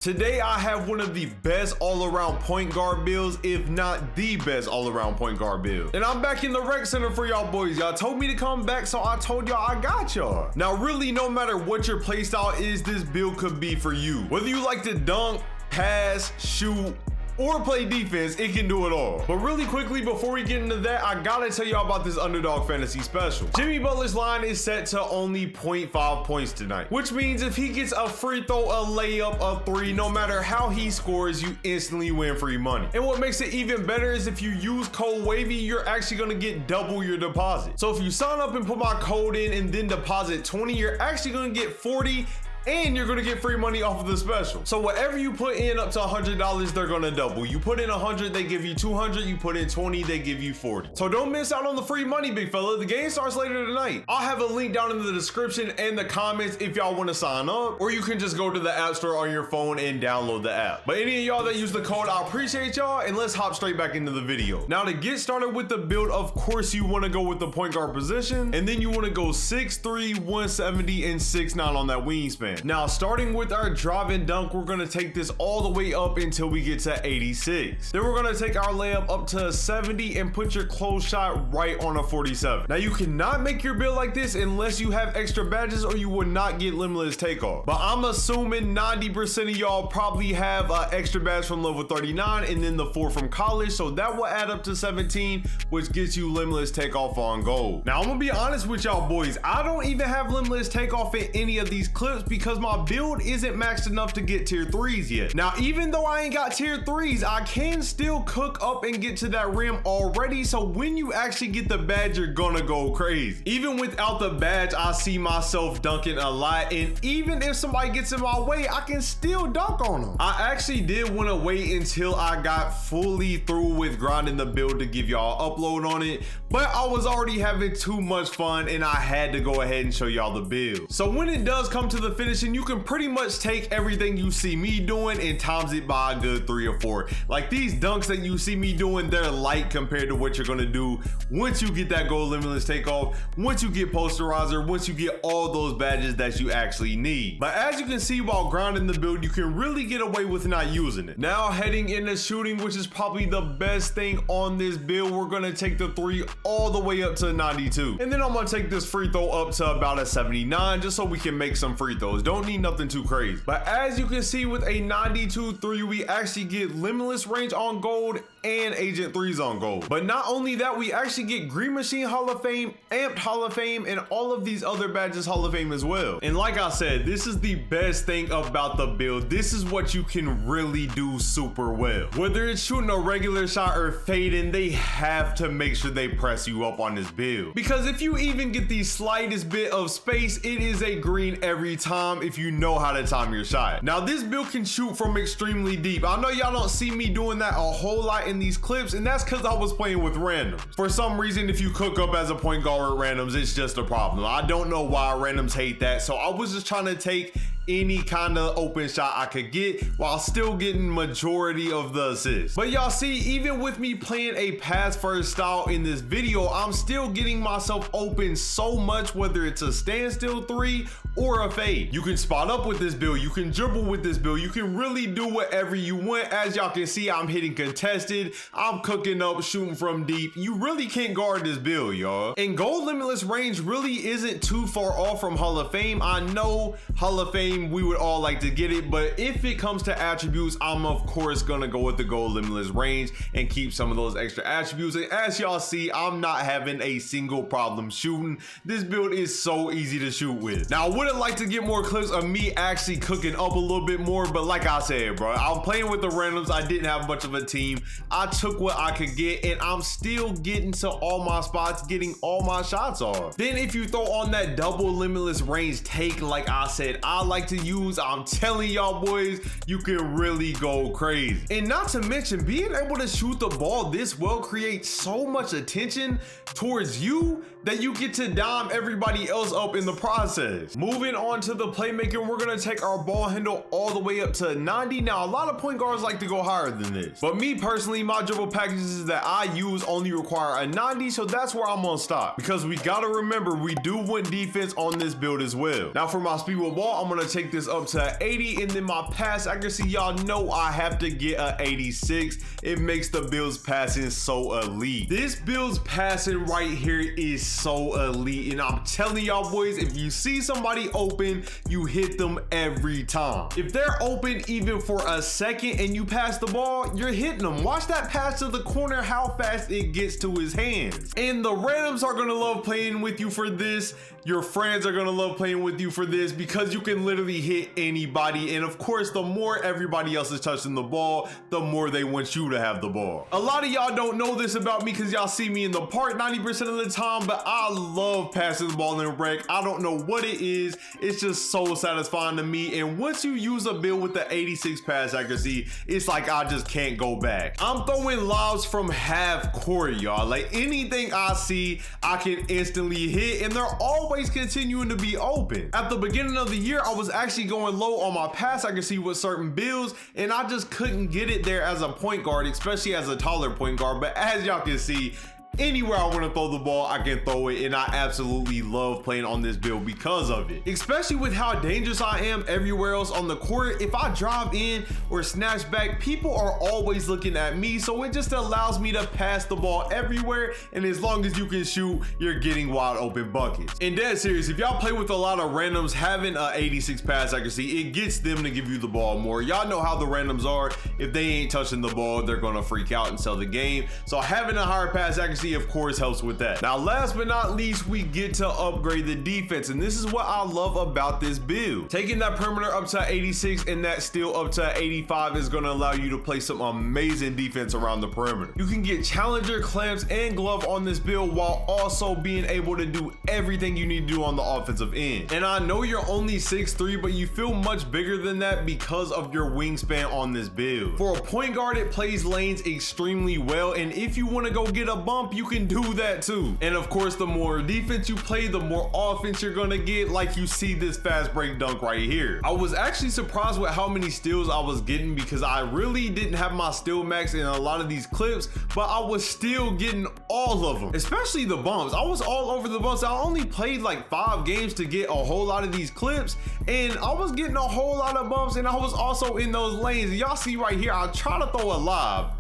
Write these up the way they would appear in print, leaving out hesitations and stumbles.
Today I have one of the best all-around point guard builds, if not the best all-around point guard build. And I'm back in the rec center for y'all boys. Y'all told me to come back, so I told y'all I got y'all. Now really, no matter what your playstyle is, this build could be for you. Whether you like to dunk, pass, shoot, or play defense, it can do it all. But really quickly, before we get into that, I gotta tell y'all about this underdog fantasy special. Jimmy Butler's line is set to only 0.5 points tonight, which means if he gets a free throw, a layup, a three, no matter how he scores, you instantly win free money. And what makes it even better is if you use code Wavey, you're actually gonna get double your deposit. So if you sign up and put my code in and then deposit 20, you're actually gonna get 40, and you're gonna get free money off of the special. So whatever you put in up to $100, they're gonna double. You put in 100, they give you 200. You put in 20, they give you 40. So don't miss out on the free money, big fella. The game starts later tonight. I'll have a link down in the description and the comments if y'all wanna sign up, or you can just go to the app store on your phone and download the app. But any of y'all that use the code, I appreciate y'all, and let's hop straight back into the video. Now to get started with the build, of course you wanna go with the point guard position, and then you wanna go 6'3", 170, and 6'9" on that wingspan. Now, starting with our drive and dunk, we're gonna take this all the way up until we get to 86. Then we're gonna take our layup up to 70 and put your close shot right on a 47. Now, you cannot make your build like this unless you have extra badges, or you would not get limitless takeoff. But I'm assuming 90% of y'all probably have an extra badge from level 39 and then the 4 from college, so that will add up to 17, which gets you limitless takeoff on gold. Now, I'm gonna be honest with y'all boys, I don't even have limitless takeoff in any of these clips because my build isn't maxed enough to get tier 3s yet. Now, even though I ain't got tier 3s, I can still cook up and get to that rim already, so when you actually get the badge, you're gonna go crazy. Even without the badge, I see myself dunking a lot, and even if somebody gets in my way, I can still dunk on them. I actually did want to wait until I got fully through with grinding the build to give y'all upload on it, but I was already having too much fun and I had to go ahead and show y'all the build. So when it does come to the finishing, you can pretty much take everything you see me doing and times it by a good 3 or 4. Like these dunks that you see me doing, they're light compared to what you're gonna do once you get that gold limitless takeoff, once you get posterizer, once you get all those badges that you actually need. But as you can see, while grinding the build, you can really get away with not using it. Now heading into shooting, which is probably the best thing on this build, we're gonna take the 3 all the way up to 92. And then I'm gonna take this free throw up to about a 79 just so we can make some free throws. Don't need nothing too crazy. But as you can see, with a 92 3, we actually get limitless range on gold and agent 3s on gold. But not only that, we actually get Green Machine Hall of Fame, Amped Hall of Fame, and all of these other badges Hall of Fame as well. And like I said, this is the best thing about the build. This is what you can really do super well. Whether it's shooting a regular shot or fading, they have to make sure they press you up on this build. Because if you even get the slightest bit of space, it is a green every time if you know how to time your shot. Now this build can shoot from extremely deep. I know y'all don't see me doing that a whole lot in these clips, and that's because I was playing with randoms. For some reason, if you cook up as a point guard with randoms, it's just a problem. I don't know why randoms hate that, so I was just trying to take any kind of open shot I could get while still getting majority of the assists. But y'all see, even with me playing a pass first style in this video, I'm still getting myself open so much, whether it's a standstill 3 or a fade. You can spot up with this build, you can dribble with this build, you can really do whatever you want. As y'all can see, I'm hitting contested, I'm cooking up, shooting from deep. You really can't guard this build, y'all. And gold limitless range really isn't too far off from Hall of Fame. I know Hall of Fame, we would all like to get it, but if it comes to attributes, I'm of course gonna go with the gold limitless range and keep some of those extra attributes. And as y'all see, I'm not having a single problem shooting. This build is so easy to shoot with. Now I would have liked to get more clips of me actually cooking up a little bit more, but like I said, bro, I'm playing with the randoms. I didn't have much of a team. I took what I could get, and I'm still getting to all my spots, getting all my shots off. Then if you throw on that double limitless range take, like I said, I like to use, I'm telling y'all boys, you can really go crazy. And not to mention, being able to shoot the ball this well creates so much attention towards you that you get to dime everybody else up in the process. Moving on to the playmaking, we're gonna take our ball handle all the way up to 90. Now, a lot of point guards like to go higher than this, but me personally, my dribble packages that I use only require a 90, so that's where I'm gonna stop, because we gotta remember we do want defense on this build as well. Now for my speed with ball, I'm gonna take this up to 80, and then my pass accuracy, y'all know I have to get a 86. It makes the build's passing so elite. This build's passing right here is so elite, and I'm telling y'all boys, if you see somebody open, you hit them every time. If they're open even for a second and you pass the ball, you're hitting them. Watch that pass to the corner, how fast it gets to his hands. And the randoms are gonna love playing with you for this. Your friends are gonna love playing with you for this, because you can literally hit anybody. And of course, the more everybody else is touching the ball, the more they want you to have the ball. A lot of y'all don't know this about me because y'all see me in the park 90% of the time, but I love passing the ball in rec. I don't know what it is. It's just so satisfying to me. And once you use a build with the 86 pass accuracy, it's like I just can't go back. I'm throwing lobs from half court, y'all. Like anything I see, I can instantly hit, and they're always continuing to be open. At the beginning of the year, I was actually going low on my pass accuracy with certain builds, and I just couldn't get it there as a point guard, especially as a taller point guard. But as y'all can see, anywhere I want to throw the ball, I can throw it, and I absolutely love playing on this build because of it. Especially with how dangerous I am everywhere else on the court. If I drive in or snatch back, people are always looking at me, so it just allows me to pass the ball everywhere, and as long as you can shoot, you're getting wide open buckets. And dead serious, if y'all play with a lot of randoms, having a 86 pass accuracy, it gets them to give you the ball more. Y'all know how the randoms are. If they ain't touching the ball, they're gonna freak out and sell the game. So having a higher pass accuracy, of course, helps with that. Now, last but not least, we get to upgrade the defense, and this is what I love about this build. Taking that perimeter up to 86 and that steal up to 85 is going to allow you to play some amazing defense around the perimeter. You can get challenger, clamps, and glove on this build while also being able to do everything you need to do on the offensive end. And I know you're only 6'3", but you feel much bigger than that because of your wingspan on this build. For a point guard, it plays lanes extremely well, and if you want to go get a bump, you can do that too. And of course, the more defense you play, the more offense you're gonna get, like you see this fast break dunk right here. I was actually surprised with how many steals I was getting, because I really didn't have my steal max in a lot of these clips, but I was still getting all of them, especially the bumps. I was all over the bumps. I only played like 5 games to get a whole lot of these clips, and I was getting a whole lot of bumps, and I was also in those lanes. Y'all see right here, I try to throw a lob,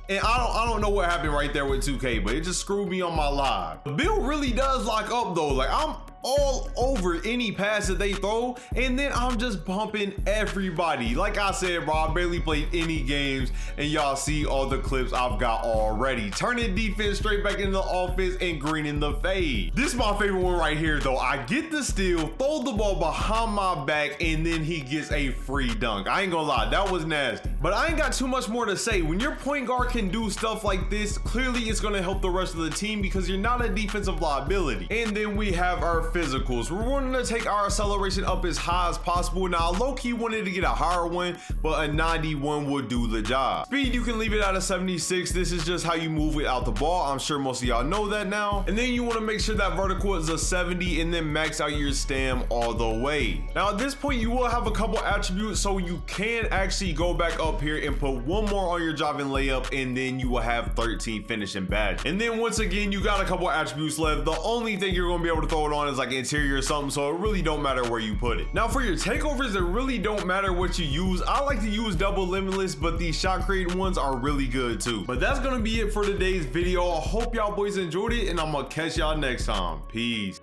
and I don't know what happened right there with 2K, but it just screwed me on my live. The build really does lock up though. Like, I'm all over any pass that they throw, and then I'm just bumping everybody. Like I said, bro, I barely played any games, and y'all see all the clips I've got already. Turning defense straight back into the offense and greening the fade. This is my favorite one right here though. I get the steal, throw the ball behind my back, and then he gets a free dunk. I ain't gonna lie, that was nasty. But I ain't got too much more to say. When your point guard can do stuff like this, clearly it's gonna help the rest of the team, because you're not a defensive liability. And then we have our physicals. We're wanting to take our acceleration up as high as possible. Now, I low-key wanted to get a higher one, but a 91 would do the job. Speed, you can leave it at a 76. This is just how you move without the ball. I'm sure most of y'all know that now. And then you want to make sure that vertical is a 70, and then max out your stam all the way. Now, at this point, you will have a couple attributes, so you can actually go back up here and put one more on your driving layup, and then you will have 13 finishing badge. And then once again, you got a couple attributes left. The only thing you're going to be able to throw it on is like interior or something, so it really don't matter where you put it. Now for your takeovers, it really don't matter what you use. I like to use double limitless, but these shot creating ones are really good too. But that's gonna be it for today's video. I hope y'all boys enjoyed it, and I'm gonna catch y'all next time. Peace.